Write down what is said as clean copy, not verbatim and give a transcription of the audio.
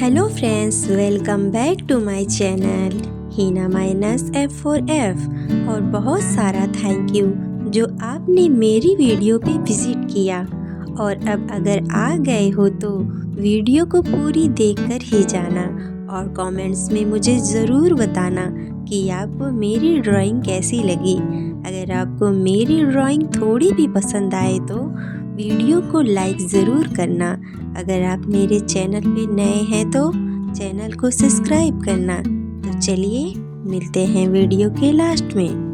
Hello friends, welcome back to my channel Heena minus F4F। और बहुत सारा थैंक यू जो आपने मेरी वीडियो पे विज़िट किया। और अब अगर आ गए हो तो वीडियो को पूरी देखकर ही जाना और कमेंट्स में मुझे ज़रूर बताना कि आपको मेरी ड्राइंग कैसी लगी। अगर आपको मेरी ड्राइंग थोड़ी भी पसंद आए तो वीडियो को लाइक ज़रूर करना। अगर आप मेरे चैनल पे नए हैं तो चैनल को सब्सक्राइब करना। तो चलिए मिलते हैं वीडियो के लास्ट में।